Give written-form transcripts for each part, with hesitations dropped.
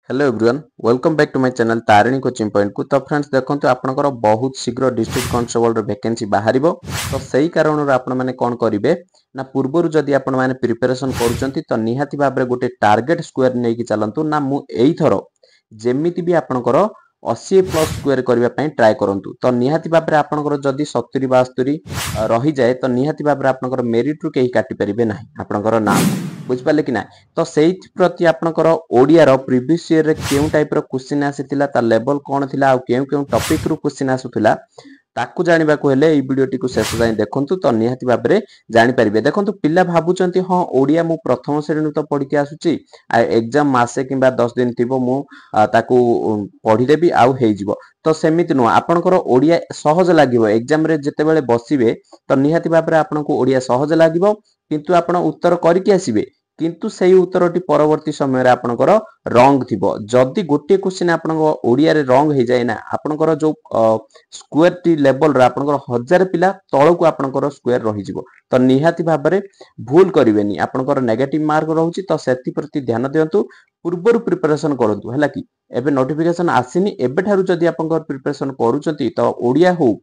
Hello everyone welcome back to my channel Tarini coaching point को। तो friends देखंतु आपनकर बहुत शीघ्र डिस्ट्रिक्ट कांस्टेबल रो वैकेंसी बाहरिबो। तो सही कारण आपण माने कोन करिवे ना पूर्वरु जदि आपण माने प्रिपरेशन करूचंती तो निहाती भाबरे गोटे टार्गेट स्क्वायर नै कि चलंतु ना मु एई थरो जेमिति भी आपनकर 80 प्लस स्क्वायर करबा पई ट्राई करंतु। तो निहाती भाबरे आपनकर जदि 70 72 रही जाए तो निहाती भाबरे आपनकर मेरिट रु केही काटि परिबे नाही आपनकर नाम बुझ पाले कि ना। तो सेही प्रति आपनकर ओडिया रो प्रीवियस ईयर रे केउ टाइप रो क्वेश्चन आसीतिला ता लेवल कोन थिला आ केउ केउ टॉपिक रु क्वेश्चन आसुथिला ताकू जानिबा को हेले ई वीडियो टी को शेष जाय देखंतु। तो निहाती भाबरे जानि परिबे। देखंतु पिल्ला भाबुचंती हां ओडिया मु प्रथम श्रेणी तो पढि के आसुची आ एग्जाम मासे किबा 10 दिन थिबो मु ताकू पढि देबी आ हेइ जिवो। तो सेमिति नो आपनकर ओडिया सहज लागिवो एग्जाम रे जते बेले बसिबे तो निहाती भाबरे आपनको ओडिया सहज लागिवो किंतु आपण उत्तर करि के आसीबे किंतु सही उत्तरटी परवर्ती समय रे आपनकर रॉन्ग थिबो। जदी गोटे क्वेश्चन आपनको ओडिया रे रॉन्ग हे जाय ना आपनकर जो स्क्वायर टी लेवल रे आपनकर 1000 पिला तळको आपनकर स्क्वायर रहि जिवो। तो निहाती भाबरे भूल करिवेनी आपनकर नेगेटिव मार्क रहउची। तो सेति प्रति ध्यान दियंतु पूर्वरु प्रिपरेशन करंतु हैला कि एबे नोटिफिकेशन आसीनी एबे थारु जदी आपनकर प्रिपरेशन करूचंती तो ओडिया हो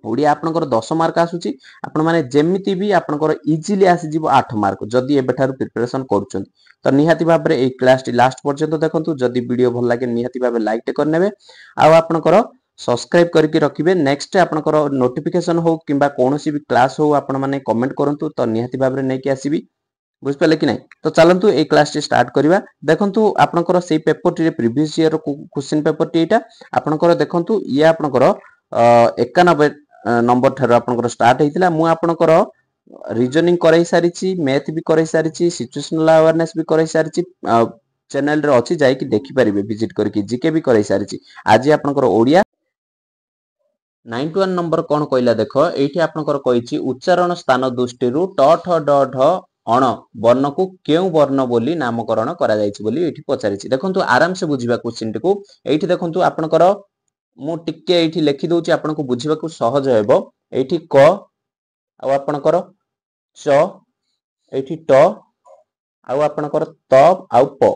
ओडिया आपनकर 10 मार्क आसुची आपण माने जेमिति भी आपनकर इजीली आसी जिवो 8 मार्क जदी एबे थारु प्रिपरेशन करूचंती। तो निहाती भाबरे ए क्लास टी लास्ट पर्यंत देखंतु जदी वीडियो भल लागे निहाती भाबे लाइक टे करनेबे आ आपनकर सब्सक्राइब करके रखिबे। नेक्स्ट आपनकर नोटिफिकेशन हो किबा कोनोसी भी क्लास हो आपण माने कमेंट करंतु तो निहाती भाबरे नै कि आसीबी बुझ पाले कि नहीं। तो चलंतु ए क्लास टी स्टार्ट करिवा। देखंतु आपनकर सेही paper T previous year question paper T एटा आपनकर देखंतु ये आपनकर 91 नंबर थार आपनकर स्टार्ट हेतिला मु आपनकर रीजनिंग कराई सारिची मैथ भी कराई सारिची सिचुएशनल अवेयरनेस भी कराई सारिची चैनल रे अछि जाई कि देखि परिबे विजिट करके जीके भी कराई सारिची। आज आपनकर ओडिया 91 नंबर कोन कहला देखो एठी आपनकर कहिची उच्चारण स्थान दृष्टि रु ट ठ ड ढ अण वर्ण को केउ वर्ण बोली नामकरण करा जायछि बोली एठी पचारिछि। देखंतु आराम से बुझिबा क्वेश्चन टी को एठी देखंतु आपनकर मु टिके एठी लिखि दोछि आपनको बुझिबा को सहज हेबो। एठी क आ आपनकर च एठी ट आ आपनकर त आ प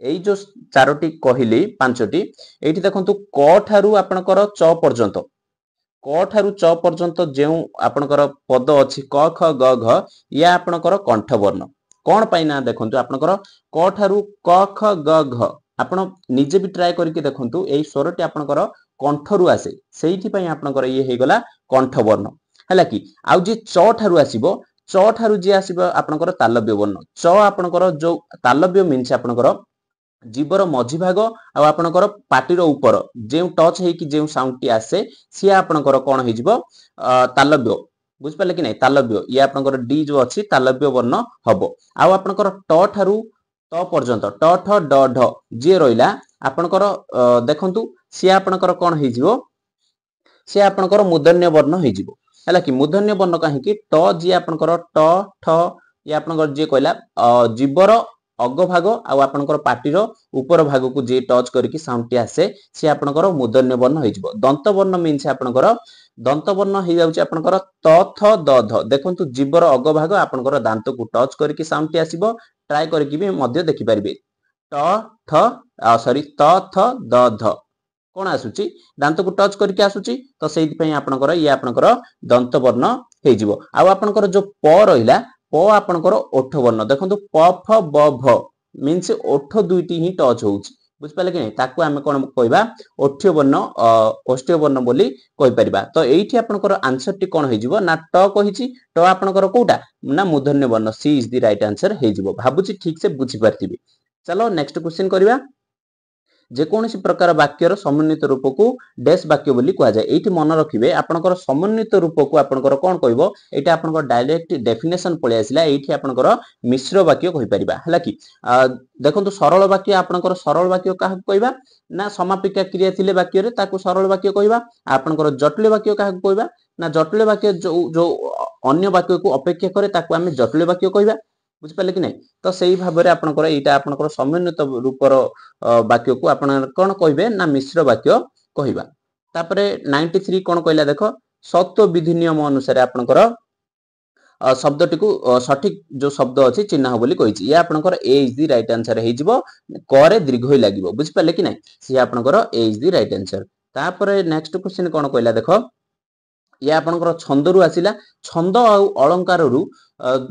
एई जो चारोटी कहिली पांचटी एठी देखंतु क थारु आपनकर च पर्यंत क थारु च पर्यंत जेउ आपनकर पद अछि क ख ग घ या आपनकर कंठ वर्ण कोन पाइना देखंतु आपनकर क थारु क ख ग घ आपण निजे भी ट्राई करके देखंतु एई स्वरटी आपनकर कंठरु आसे सेहिथि पई आपनकर ये हे गला कंठ वर्ण हैला कि आउ जे च थारु आसीबो च थारु जे आसीबो आपनकर तालव्य वर्ण च आपनकर जो तालव्य मीन्स आपनकर जीवर मझी भाग आ आपनकर पाटीर ऊपर जे टच हे कि जे साउंड टी आसे सी आपनकर कोन हे जिवो तालव्य बुझ पाले कि नै तालव्य ये आपनकर डी जो अछि तालव्य वर्ण हबो। आ आपनकर ट थारु त पर्यंत ट ठ ड ढ जे रहिला आपनकर देखंतु सी आपनकर कोन हे जिवो सी आपनकर मूर्धन्य वर्ण हे जिवो हैला कि मूर्धन्य वर्ण काहे कि ट जे आपनकर ट ठ ये आपनकर जे कहला जीवर अग भाग आ आपनकर पाटीर ऊपर भाग को जे टच करके साउंड टी आसे सी आपनकर मूर्धन्य वर्ण हे जिवो। दंत वर्ण मीन्स आपनकर दंत वर्ण हे जाउची आपनकर त थ द ध देखंतु जीवर अग भाग आपनकर दांत को टच करके साउंड टी आसीबो ट्राई करके भी मध्य देखि परिबे त थ सॉरी त थ द ध कोन आसुची दांत को टच करके आसुची। तो सेहि पई आपनकर ये आपनकर दंत वर्ण हे जिवो। आ आपनकर जो प रहिला प आपनकर ओठ वर्ण देखंतु प फ ब भ मीन्स ओठ दुईटी ही टच होउची बुझ पाले कि नै ताकू हमें कोन कहबा ओठ्य वर्ण ओष्ठ्य वर्ण बोली कहि परिबा। तो एठी आपनकर आंसर टी कोन हे जिवो ना ट कहिची ट आपनकर कोटा ना मूर्धन्य वर्ण सी इज द राइट आंसर हे जिवो। भाबुची ठीक से बुझी परथिबे। चलो नेक्स्ट क्वेश्चन करिबा। जे कोनोसी प्रकार वाक्यर समन्वित रूप को डैश वाक्य बोली कहा जाय एठी मन रखिबे आपनकर समन्वित रूप को आपनकर कोन कहबो एटा आपनकर डायरेक्ट डेफिनेशन पळे आसिला एठी आपनकर मिश्र वाक्य कहि परिबा हैला कि देखंतु सरल वाक्य आपनकर सरल वाक्य काहा कहबा ना समापिका क्रिया थिले वाक्य रे ताकू सरल वाक्य कहबा। आपनकर जटिल वाक्य काहा कहबा ना जटिल वाक्य जो अन्य वाक्य को अपेक्षा करे ताकू हमें जटिल वाक्य कहबा बुझ पाले कि नै। तो सेही भाबरे आपनकर एटा आपनकर समन्वित रूपर वाक्य को आपण कोन कहबे ना मिश्र वाक्य कहबा। तापरे 93 कोन कहला देखो सत्व विधि नियम अनुसार आपनकर शब्दटी को सठिक जो शब्द अछि चिन्ह बोली कहिछि या आपनकर ए इज द राइट आंसर हे जिवो क रे दीर्घ ही लागिवो बुझि पाले कि नै से आपनकर ए इज द राइट आंसर तापर नेक्स्ट क्वेश्चन कोन कहला देखो या आपनकर छंद रु आसिला छंद आ अलंकार रु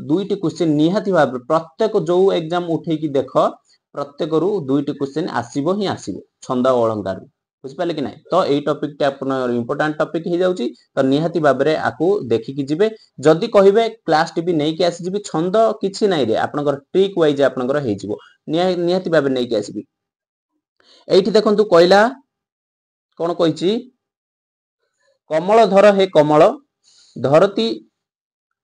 दुईटी क्वेश्चन निहाती भाव प्रत्येक जो एग्जाम उठे की देखो प्रत्येक रु दुईटी क्वेश्चन आसीबो ही आसीबो छंद और अलंकार बुझि पाले कि नै तो एई टॉपिक टा आपन इंपोर्टेंट टॉपिक हे जाउची तो निहाती भाव रे आकू देखि कि जिवे जदी कहिबे क्लास टीवी नै कि आसी जिवि छंद किछि नै रे आपनकर ट्रिक वाइज आपनकर हे जिवो निहाती भाव नै कि आसीबि एठी देखंतु कहला कोन कहिछि कमल धर हे कमल धरती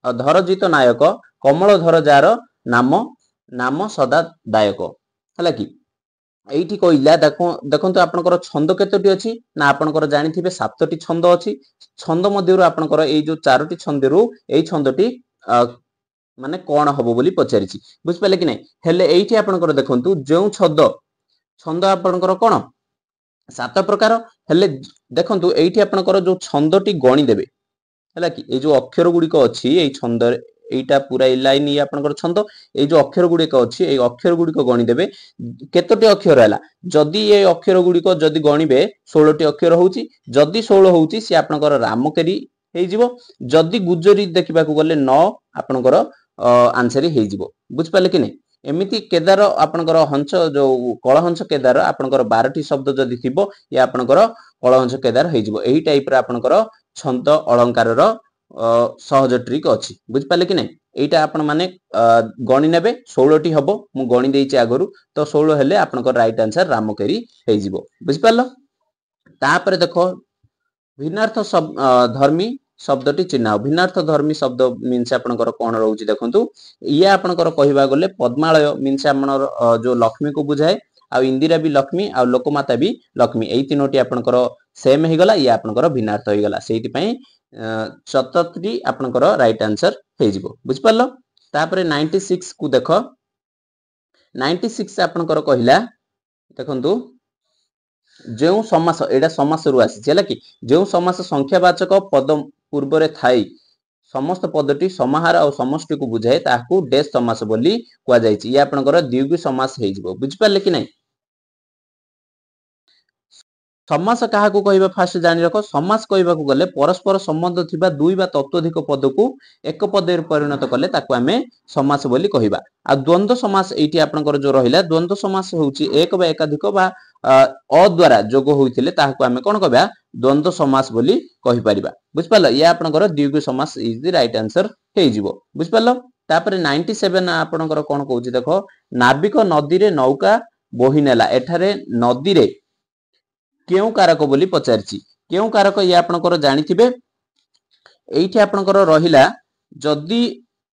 धरजित नायक कमल धर जार नाम नाम सदा दायक हला कि एठी कहला देखंतु आपनकर छंद केतोटी अछि ना आपनकर जानिथिबे 7टी छंद अछि छंद मध्यरु आपनकर एई जो 4टी छंदरु एई छंदटी माने कोन हबो बोली पचारिछि बुझ पाले कि नै हेले एठी आपनकर देखंतु जो छंद आपनकर कोन 7 प्रकार हेले देखंतु एठी आपनकर जो छंदटी गणी देबे हला कि ए जो अक्षर गुडी को अछि एई छंद एटा पूरा ए लाइन ये आपनकर छंद ए जो अक्षर गुडी को अछि ए अक्षर गुडी को गणी देबे केतोटी अक्षर हला जदी ए अक्षर गुडी को जदी गणीबे 16 टी अक्षर होउची जदी 16 होउची से आपनकर रामकेरी हे जिवो जदी गुजरी देखिबा को गले 9 आपनकर आंसर हे जिवो बुझ पाले कि नै एमिति केदार आपनकर हंस जो कलहंस केदार आपनकर 12 टी शब्द जदी थिबो या आपनकर कलहंस केदार हे जिवो एही टाइप रा आपनकर छंद अलंकार रो सहज ट्रिक अछि बुझ पाले कि नै एटा आपन माने गणी नेबे 16 टी हबो मु गणी देइछि आगरु तो 16 हेले आपनकर राइट आंसर रामकेरी हे जिवो बुझ पालो तापर देखो भिन्नार्थ धर्मी शब्दटी चिन्ह भिन्नार्थ धर्मी शब्द मीन्स आपनकर कोन रहउछि देखंतु या आपनकर कहिबा गले पद्मालय मीन्स आपनर जो लक्ष्मी को बुझाए आ इंदिरा भी लक्ष्मी आ लोकमाता भी लक्ष्मी एई तीनोटी आपनकर सेम हे गला या आपनकर भिन्नार्थ हे गला सेति पई 77 आपनकर राइट आंसर हे जिवो बुझ पालो तापर 96 को देखो 96 आपनकर कहिला देखंतु जो समास एडा समास रु आसी छला कि जो समास संख्यावाचक पद पूर्व रे थाई समस्त पदटी समाहार और समष्टि को बुझाए ताकू डेस समास बोली कुआ जायछि या आपनकर द्विगु समास हे जिवो बुझ पाले कि नै समास काहा को कहबा फास्ट जानि रखो समास कहबा को गले परस्पर संबंध थिबा दुई बा तत्वधिक पद को एक पदे परिणत करले ताकू हमें समास बोली कहबा आ द्वंद्व समास एठी आपनकर जो रहिला द्वंद्व समास होउची एक बा एकाधिक बा अ द्वारा जोग होइतिले ताकू हमें कोन कहबा द्वंद्व समास बोली कहि परिबा बुझ पालो या आपनकर द्विगु समास इज द राइट आंसर हे जिवो बुझ पालो तापर 97 आपनकर कोन कहउची देखो नाविक नदी रे नौका बोही नेला एठारे नदी रे केउ कारक बोली पचारछि केउ कारक या आपनकर जानिथिबे एठी आपनकर रहिला जदी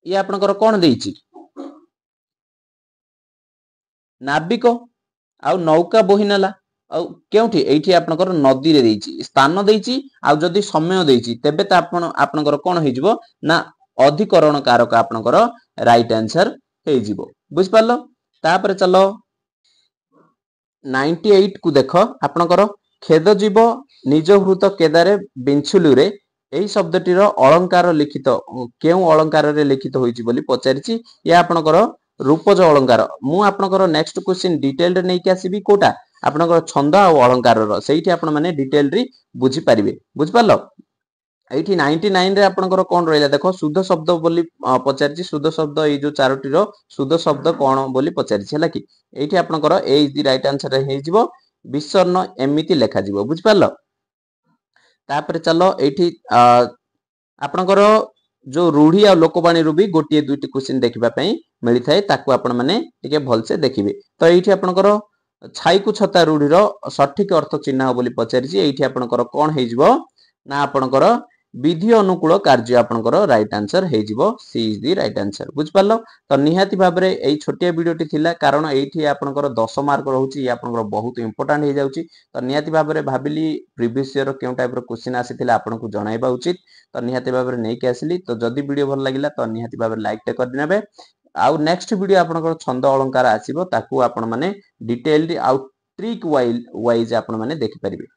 या आपनकर कोन देइछि नाविक आ नौका बोहिनेला आ केउठी एठी आपनकर नदी रे देइछि स्थान देइछि आ जदी समय देइछि तेबे त आपनकर कोन हे जिवो ना अधिकरण कारक आपनकर राइट आंसर हे जिवो बुझ पालो तापर चलो 98 को देखो आपनकर खेद जीव निज हृत केदारे बिंछुलु रे एही शब्दटीर अलंकार लिखित केउ अलंकार रे लिखित होइछि बोली पचारिछि या आपनकर रूपज अलंकार मु आपनकर नेक्स्ट क्वेश्चन डिटेल रे नै कि आसीबी कोटा आपनकर छंद आ अलंकार रो सेठी आपन माने डिटेल रे बुझी परिबे बुझ पालो एठी 99 रे आपनकर कोन रहइला देखो शुद्ध शब्द बोली पचारिछि शुद्ध शब्द ए जो चारोटी रो शुद्ध शब्द कोन बोली पचारिछि हला कि एठी आपनकर ए इज द राइट आंसर हे जिवो विसर्ण एमिति लेखा जिवो बुझ पालो तापर चलो एठी आपनकर जो रूढ़ी आ लोकवाणी रु भी गोटिए दुईटी क्वेश्चन देखिबा पई मिली थाए ताकू आपन माने टिके भल से देखिबे तो एठी आपनकर छाई को छता रूढ़ी रो सठिक अर्थ चिन्ह बोली पचारिछि एठी आपनकर कोन हे जिवो ना आपनकर विधि अनुकूल कार्य आपनकर राइट आंसर हे जिवो सी इज द राइट आंसर बुझ पालो तो निहाती भाबरे एई छोटिया वीडियोटी थिला कारण एठी आपनकर 10 मार्क रहउची या आपनकर बहुत इंपोर्टेंट हे जाउची तो निहाती भाबरे भाबिली प्रीवियस ईयर केउ टाइप रो क्वेश्चन आसीथिला आपनको जणाइबा उचित तो निहाती भाबरे नै के आसीली तो जदी वीडियो भल लागिला तो निहाती भाबरे लाइक टे कर दिनेबे आउ नेक्स्ट वीडियो आपनकर छंद अलंकार आसीबो ताकू आपन माने डिटेल्ड आउ ट्रिक वाइज आपन माने देखि परिबे